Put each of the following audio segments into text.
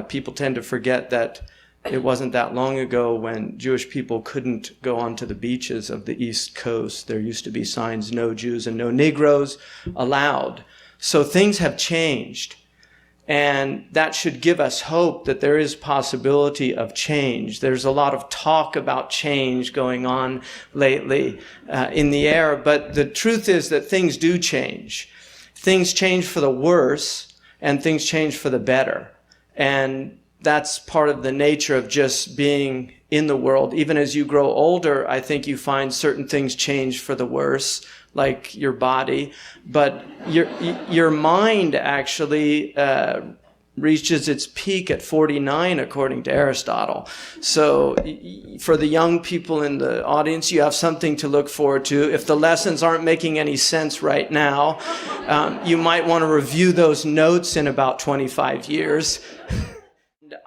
People tend to forget that it wasn't that long ago when Jewish people couldn't go onto the beaches of the East Coast. There used to be signs, no Jews and no Negroes allowed. So things have changed. And that should give us hope that there is possibility of change. There's a lot of talk about change going on lately in the air, but the truth is that things do change. Things change for the worse, and things change for the better. And that's part of the nature of just being in the world. Even as you grow older, I think you find certain things change for the worse, like your body, but your mind actually reaches its peak at 49, according to Aristotle. So for the young people in the audience, you have something to look forward to. If the lessons aren't making any sense right now, you might want to review those notes in about 25 years.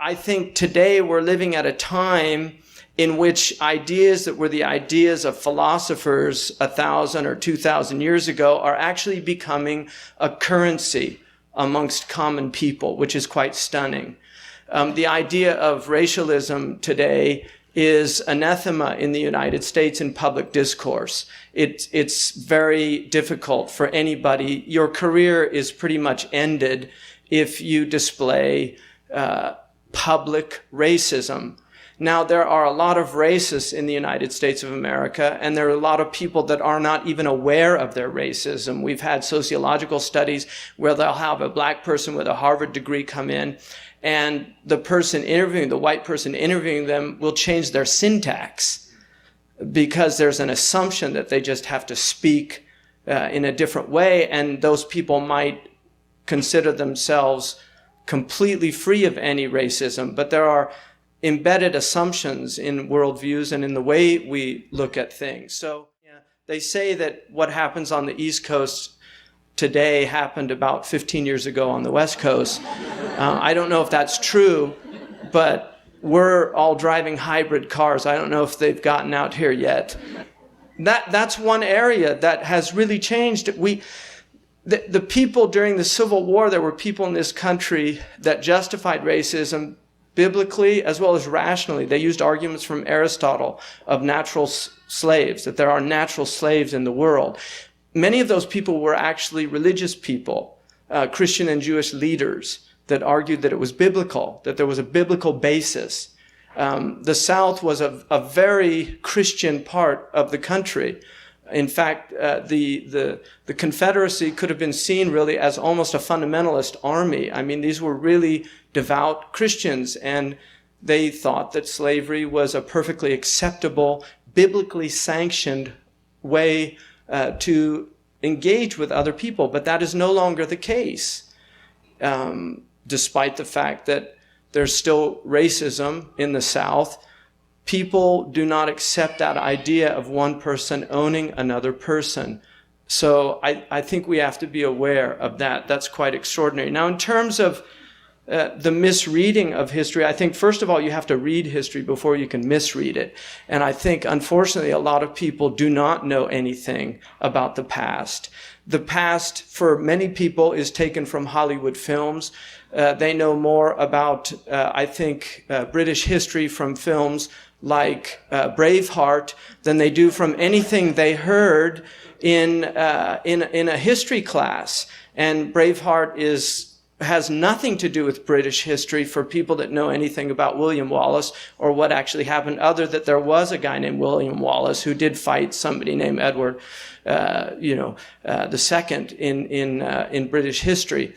I think today we're living at a time in which ideas that were the ideas of philosophers 1,000 or 2,000 years ago are actually becoming a currency amongst common people, which is quite stunning. The idea of racialism today is anathema in the United States in public discourse. It's very difficult for anybody. Your career is pretty much ended if you display public racism. Now, there are a lot of racists in the United States of America, and there are a lot of people that are not even aware of their racism. We've had sociological studies where they'll have a black person with a Harvard degree come in, and the white person interviewing them will change their syntax because there's an assumption that they just have to speak in a different way, and those people might consider themselves completely free of any racism, but there are embedded assumptions in worldviews and in the way we look at things. So they say that what happens on the East Coast today happened about 15 years ago on the West Coast. I don't know if that's true, but we're all driving hybrid cars. I don't know if they've gotten out here yet. That's one area that has really changed. The people during the Civil War, there were people in this country that justified racism biblically as well as rationally. They used arguments from Aristotle of natural slaves, that there are natural slaves in the world. Many of those people were actually religious people, Christian and Jewish leaders that argued that it was biblical, that there was a biblical basis. The South was a very Christian part of the country. In fact, the Confederacy could have been seen really as almost a fundamentalist army. I mean, these were really devout Christians, and they thought that slavery was a perfectly acceptable, biblically sanctioned way to engage with other people. But that is no longer the case, despite the fact that there's still racism in the South. People do not accept that idea of one person owning another person. So I think we have to be aware of that. That's quite extraordinary. Now, in terms of the misreading of history, I think, first of all, you have to read history before you can misread it. And I think, unfortunately, a lot of people do not know anything about the past. The past, for many people, is taken from Hollywood films. They know more about, I think, British history from films like Braveheart than they do from anything they heard in a history class. And Braveheart has nothing to do with British history for people that know anything about William Wallace or what actually happened, other that there was a guy named William Wallace who did fight somebody named Edward, the second in British history.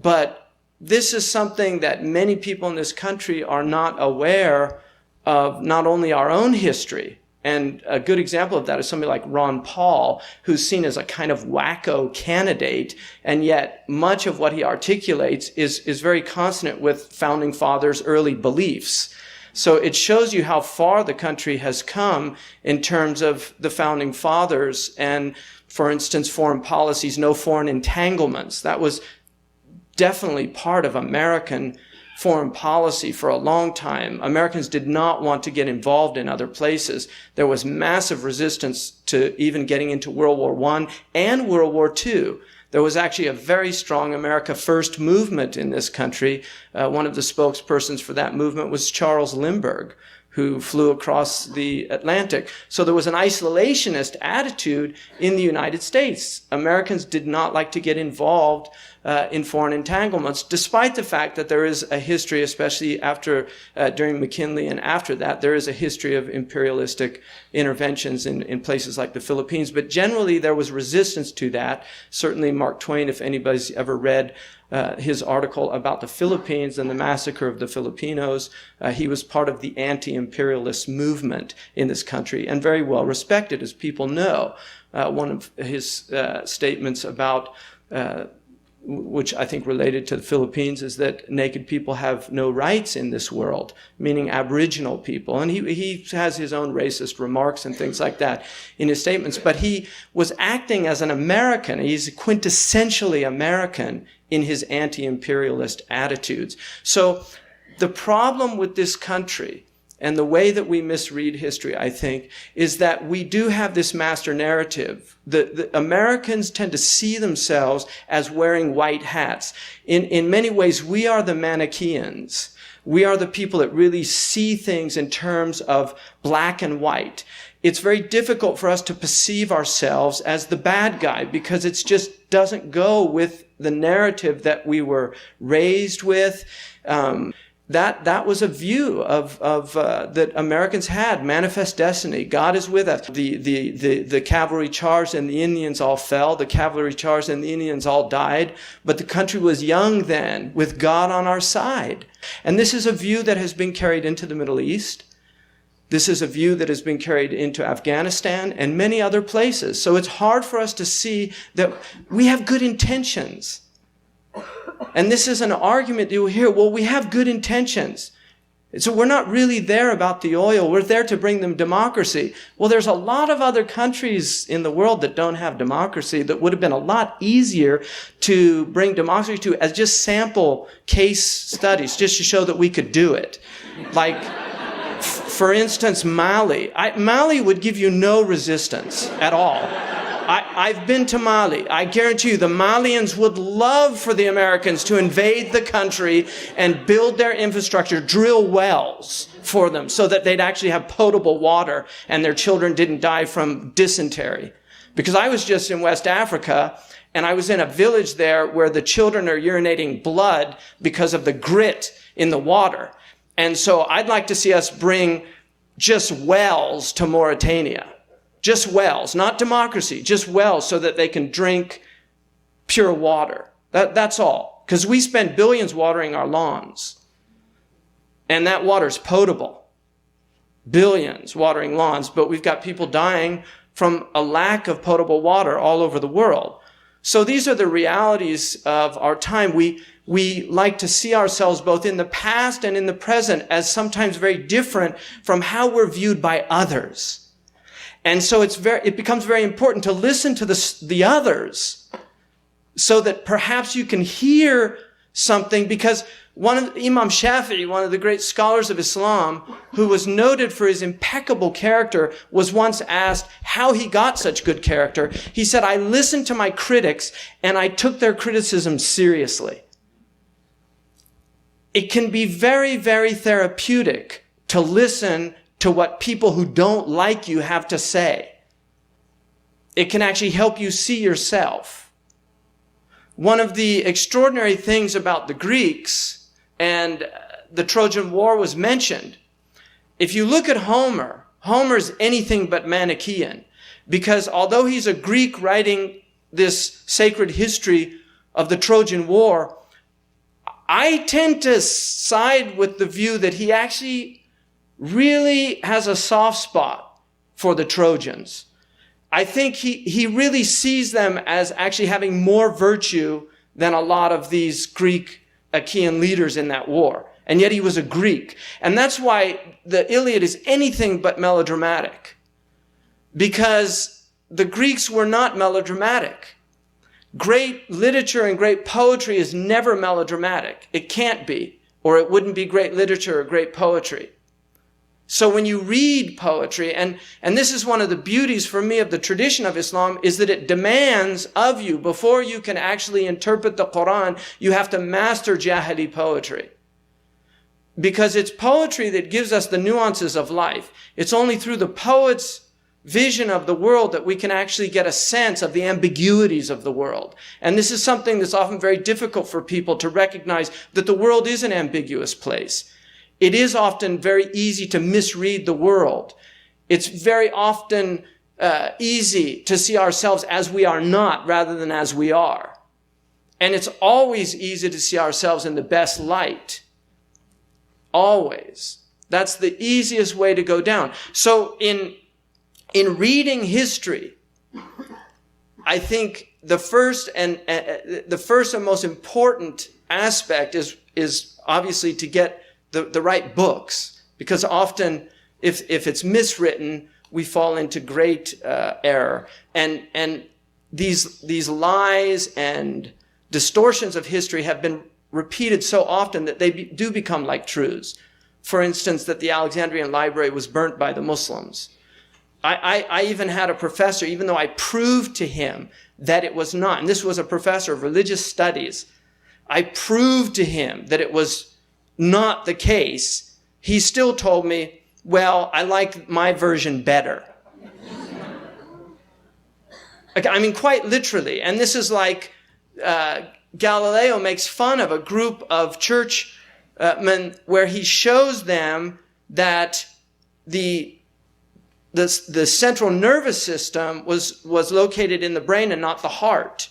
But this is something that many people in this country are not aware of, not only our own history. And a good example of that is somebody like Ron Paul, who's seen as a kind of wacko candidate, and yet much of what he articulates is very consonant with Founding Fathers' early beliefs. So it shows you how far the country has come in terms of the Founding Fathers and, for instance, foreign policies, no foreign entanglements. That was definitely part of American foreign policy for a long time. Americans did not want to get involved in other places. There was massive resistance to even getting into World War I and World War II. There was actually a very strong America First movement in this country. One of the spokespersons for that movement was Charles Lindbergh, who flew across the Atlantic. So there was an isolationist attitude in the United States. Americans did not like to get involved in foreign entanglements, despite the fact that there is a history, especially during McKinley and after that, there is a history of imperialistic interventions in places like the Philippines. But generally, there was resistance to that. Certainly, Mark Twain, if anybody's ever read his article about the Philippines and the massacre of the Filipinos, he was part of the anti-imperialist movement in this country and very well respected, as people know. One of his statements about which I think related to the Philippines, is that naked people have no rights in this world, meaning Aboriginal people. And he has his own racist remarks and things like that in his statements. But he was acting as an American. He's quintessentially American in his anti-imperialist attitudes. So the problem with this country and the way that we misread history, I think, is that we do have this master narrative. The Americans tend to see themselves as wearing white hats. In many ways, we are the Manichaeans. We are the people that really see things in terms of black and white. It's very difficult for us to perceive ourselves as the bad guy because it just doesn't go with the narrative that we were raised with. That was a view of that Americans had. Manifest destiny. God is with us. The cavalry charged and the Indians all fell. The cavalry charged and the Indians all died. But the country was young then, with God on our side. And this is a view that has been carried into the Middle East. This is a view that has been carried into Afghanistan and many other places. So it's hard for us to see that we have good intentions. And this is an argument that you'll hear, well, we have good intentions. So we're not really there about the oil. We're there to bring them democracy. Well, there's a lot of other countries in the world that don't have democracy that would have been a lot easier to bring democracy to as just sample case studies, just to show that we could do it. Like, for instance, Mali. Mali would give you no resistance at all. I've been to Mali. I guarantee you the Malians would love for the Americans to invade the country and build their infrastructure, drill wells for them so that they'd actually have potable water and their children didn't die from dysentery. Because I was just in West Africa and I was in a village there where the children are urinating blood because of the grit in the water. And so I'd like to see us bring just wells to Mauritania. Just wells, not democracy, just wells so that they can drink pure water. That's all. Because we spend billions watering our lawns. And that water's potable. Billions watering lawns, but we've got people dying from a lack of potable water all over the world. So these are the realities of our time. We like to see ourselves both in the past and in the present as sometimes very different from how we're viewed by others. And so it becomes very important to listen to the others so that perhaps you can hear something, because Imam Shafi'i, one of the great scholars of Islam, who was noted for his impeccable character, was once asked how he got such good character. He said, I listened to my critics and I took their criticism seriously. It can be very, very therapeutic to listen to what people who don't like you have to say. It can actually help you see yourself. One of the extraordinary things about the Greeks, and the Trojan War was mentioned, if you look at Homer, Homer's anything but Manichaean, because although he's a Greek writing this sacred history of the Trojan War, I tend to side with the view that he actually really has a soft spot for the Trojans. I think he really sees them as actually having more virtue than a lot of these Greek Achaean leaders in that war. And yet he was a Greek. And that's why the Iliad is anything but melodramatic. Because the Greeks were not melodramatic. Great literature and great poetry is never melodramatic. It can't be, or it wouldn't be great literature or great poetry. So when you read poetry, and this is one of the beauties for me of the tradition of Islam, is that it demands of you, before you can actually interpret the Quran, you have to master Jahili poetry. Because it's poetry that gives us the nuances of life. It's only through the poet's vision of the world that we can actually get a sense of the ambiguities of the world. And this is something that's often very difficult for people to recognize, that the world is an ambiguous place. It is often very easy to misread the world. It's very often easy to see ourselves as we are not rather than as we are. And it's always easy to see ourselves in the best light. Always. That's the easiest way to go down. So in reading history, I think the first and most important aspect is obviously to get the right books, because often if it's miswritten, we fall into great error. And these lies and distortions of history have been repeated so often that they do become like truths. For instance, that the Alexandrian library was burnt by the Muslims. I even had a professor, even though I proved to him that it was not, and this was a professor of religious studies, I proved to him that it was not the case. He still told me, well, I like my version better. I mean, quite literally. And this is like Galileo makes fun of a group of churchmen where he shows them that the central nervous system was located in the brain and not the heart.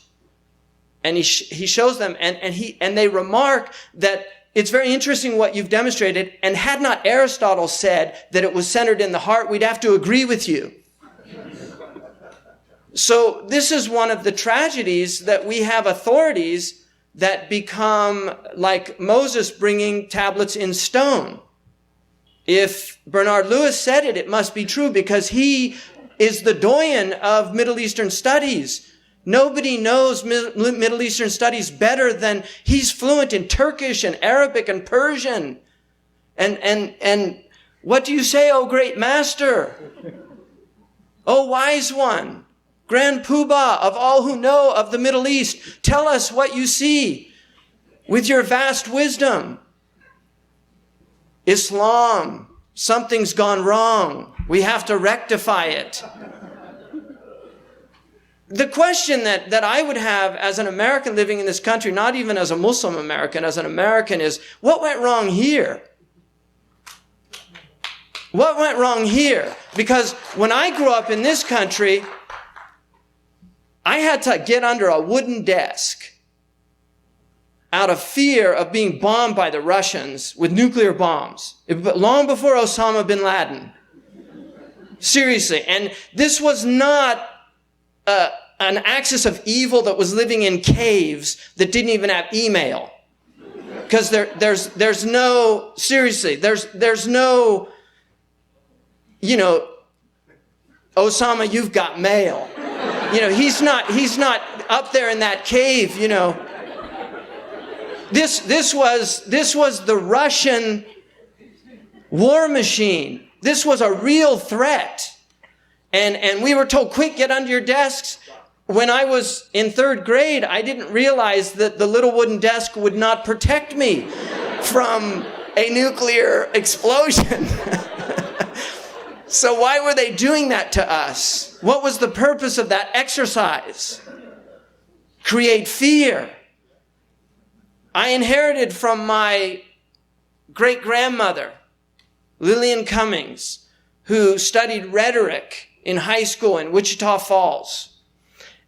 And he shows them, and they remark that it's very interesting what you've demonstrated, and had not Aristotle said that it was centered in the heart, we'd have to agree with you. So this is one of the tragedies, that we have authorities that become like Moses bringing tablets in stone. If Bernard Lewis said it, it must be true, because he is the doyen of Middle Eastern studies. Nobody knows Middle Eastern studies better than he's fluent in Turkish and Arabic and Persian. And what do you say, O great master? O wise one, grand poobah of all who know of the Middle East, tell us what you see with your vast wisdom. Islam, something's gone wrong. We have to rectify it. The question that I would have as an American living in this country, not even as a Muslim American, as an American, is, what went wrong here? What went wrong here? Because when I grew up in this country, I had to get under a wooden desk out of fear of being bombed by the Russians with nuclear bombs, long before Osama bin Laden. Seriously. And this was not an axis of evil that was living in caves that didn't even have email. Because there's no, seriously, there's no, Osama, you've got mail. He's not up there in that cave, This was the Russian war machine. This was a real threat. And we were told, quick, get under your desks. When I was in third grade, I didn't realize that the little wooden desk would not protect me from a nuclear explosion. So why were they doing that to us? What was the purpose of that exercise? Create fear. I inherited from my great-grandmother, Lillian Cummings, who studied rhetoric in high school in Wichita Falls.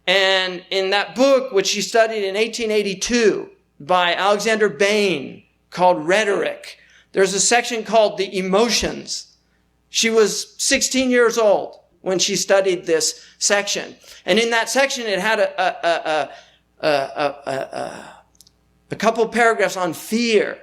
And in that book, which she studied in 1882 by Alexander Bain, called Rhetoric, there's a section called The Emotions. She was 16 years old when she studied this section. And in that section, it had a couple paragraphs on fear.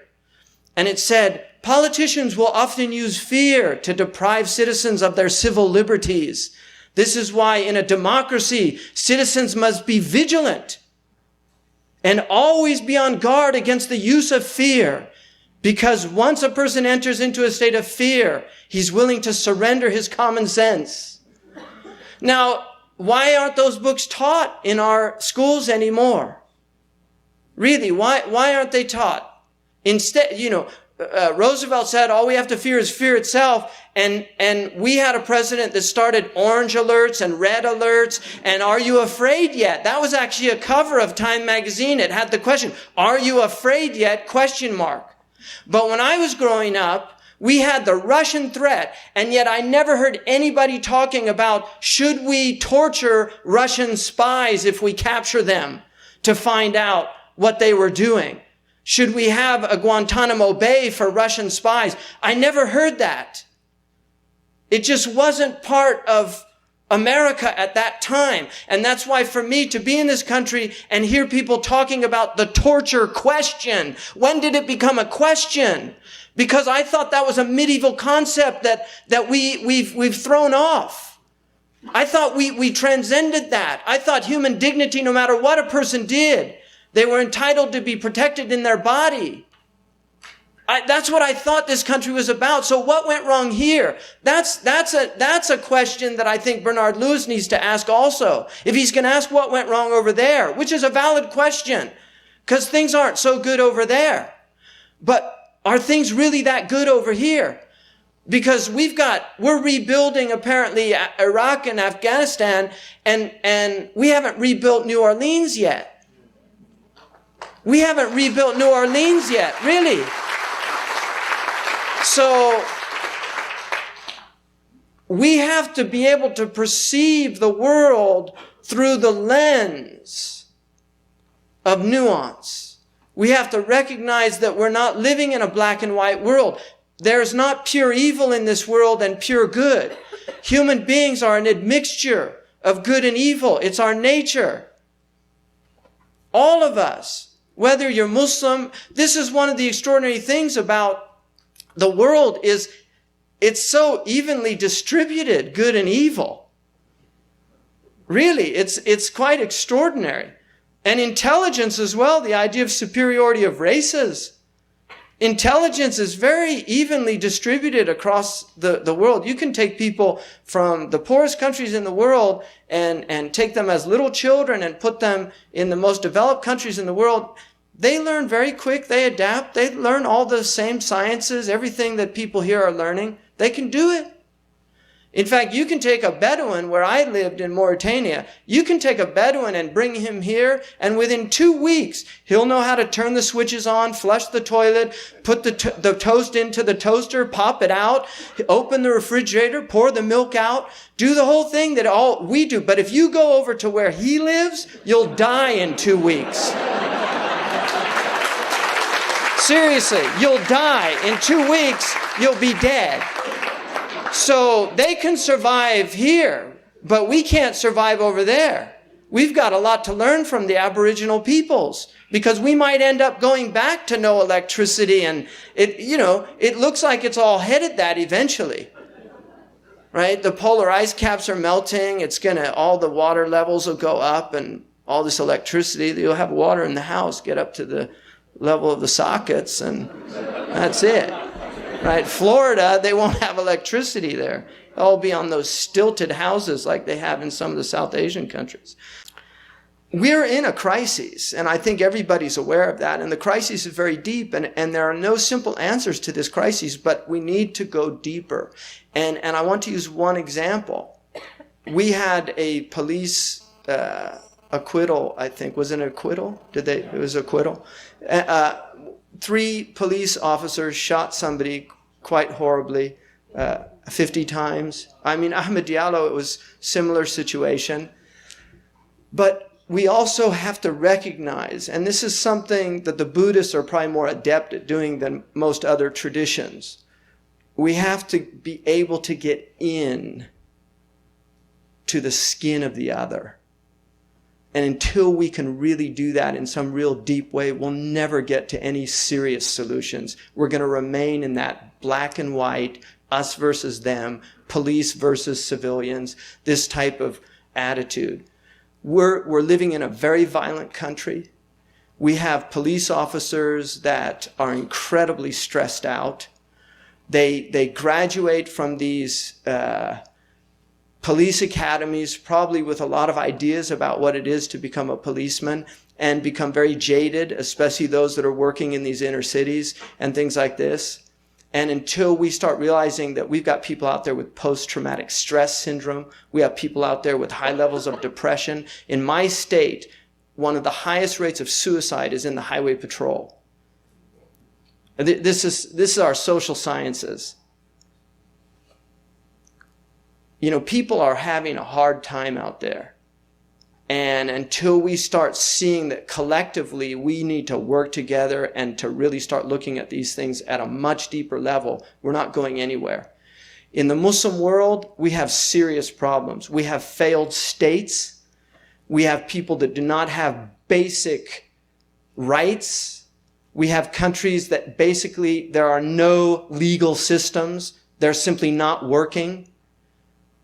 And it said, politicians will often use fear to deprive citizens of their civil liberties. This is why in a democracy, citizens must be vigilant and always be on guard against the use of fear. Because once a person enters into a state of fear, he's willing to surrender his common sense. Now, why aren't those books taught in our schools anymore? Really, why aren't they taught? Instead, Roosevelt said all we have to fear is fear itself. And we had a president that started orange alerts and red alerts. And are you afraid yet? That was actually a cover of Time magazine. It had the question, are you afraid yet? ? But when I was growing up, we had the Russian threat, and yet I never heard anybody talking about, should we torture Russian spies if we capture them to find out what they were doing? Should we have a Guantanamo Bay for Russian spies? I never heard that. It just wasn't part of America at that time. And that's why for me to be in this country and hear people talking about the torture question, when did it become a question? Because I thought that was a medieval concept that we've thrown off. I thought we transcended that. I thought human dignity, no matter what a person did, they were entitled to be protected in their body. That's what I thought this country was about. So what went wrong here? That's a question that I think Bernard Lewis needs to ask also. If he's going to ask what went wrong over there, which is a valid question, because things aren't so good over there. But are things really that good over here? Because we're rebuilding apparently Iraq and Afghanistan, and we haven't rebuilt New Orleans yet. We haven't rebuilt New Orleans yet, really. So we have to be able to perceive the world through the lens of nuance. We have to recognize that we're not living in a black and white world. There's not pure evil in this world and pure good. Human beings are an admixture of good and evil. It's our nature. All of us, whether you're Muslim, this is one of the extraordinary things about the world is it's so evenly distributed, good and evil. Really, it's quite extraordinary. And intelligence as well, the idea of superiority of races. Intelligence is very evenly distributed across the world. You can take people from the poorest countries in the world and take them as little children and put them in the most developed countries in the world. They learn very quick. They adapt. They learn all the same sciences, everything that people here are learning. They can do it. In fact, you can take a Bedouin where I lived in Mauritania. You can take a Bedouin and bring him here, and within 2 weeks, he'll know how to turn the switches on, flush the toilet, put the toast into the toaster, pop it out, open the refrigerator, pour the milk out, do the whole thing that all we do. But if you go over to where he lives, you'll die in 2 weeks. Seriously, you'll die. In 2 weeks, you'll be dead. So they can survive here, but we can't survive over there. We've got a lot to learn from the Aboriginal peoples because we might end up going back to no electricity, and it looks like it's all headed that eventually. Right? The polar ice caps are melting. All the water levels will go up, and all this electricity, you'll have water in the house get up to the level of the sockets, and that's it. Right? Florida, they won't have electricity there. They'll be on those stilted houses like they have in some of the South Asian countries. We're in a crisis, and I think everybody's aware of that. And the crisis is very deep, and there are no simple answers to this crisis, but we need to go deeper. And I want to use one example. We had a police acquittal, I think. Was it an acquittal? It was acquittal. 3 police officers shot somebody quite horribly 50 times. I mean, Ahmed Diallo, it was similar situation. But we also have to recognize, and this is something that the Buddhists are probably more adept at doing than most other traditions, we have to be able to get in to the skin of the other. And until we can really do that in some real deep way, we'll never get to any serious solutions. We're going to remain in that black and white, us versus them, police versus civilians, this type of attitude. We're living in a very violent country. We have police officers that are incredibly stressed out. They graduate from these police academies probably with a lot of ideas about what it is to become a policeman and become very jaded, especially those that are working in these inner cities and things like this. And until we start realizing that we've got people out there with post-traumatic stress syndrome, we have people out there with high levels of depression. In my state, one of the highest rates of suicide is in the highway patrol. This is our social sciences. You know, people are having a hard time out there. And until we start seeing that collectively we need to work together and to really start looking at these things at a much deeper level, we're not going anywhere. In the Muslim world, we have serious problems. We have failed states. We have people that do not have basic rights. We have countries that basically there are no legal systems. They're simply not working.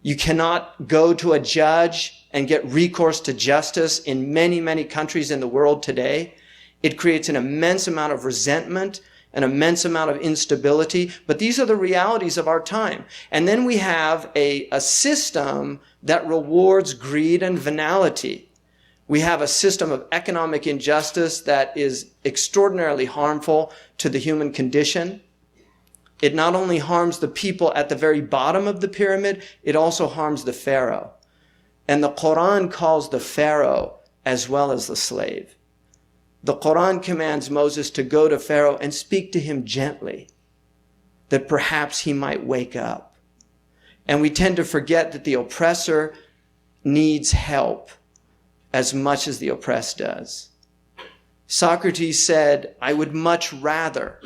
You cannot go to a judge and get recourse to justice in many, many countries in the world today. It creates an immense amount of resentment, an immense amount of instability, but these are the realities of our time. And then we have a system that rewards greed and venality. We have a system of economic injustice that is extraordinarily harmful to the human condition. It not only harms the people at the very bottom of the pyramid, it also harms the pharaoh. And the Quran calls the pharaoh as well as the slave. The Quran commands Moses to go to Pharaoh and speak to him gently, that perhaps he might wake up. And we tend to forget that the oppressor needs help as much as the oppressed does. Socrates said, I would much rather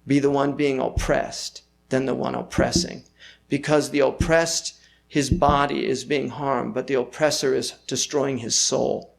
be the one being oppressed than the one oppressing, because the oppressed, his body is being harmed, but the oppressor is destroying his soul.